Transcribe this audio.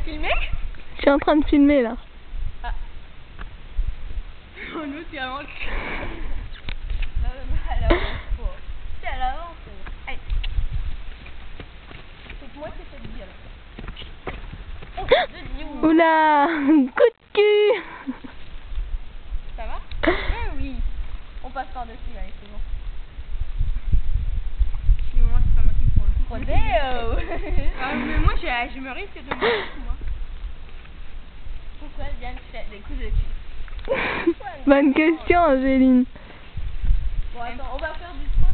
filmer? Je suis en train de filmer là. Ah. Oh, nous, tu avances. Elle avance pas. Si elle avance. Hey. C'est moi qui fais bien. Oh, de Dieu. Oula, coup de cul. Ça va? Oui. On passe par-dessus, allez, c'est bon. Du moment, c'est pas moi qui me prends le coup. Rodéo. Ah, mais moi, je me risque de me moi. Pourquoi Diane fait des coups de cul? Bonne question, Angéline. Bon, attends, on va faire du sport.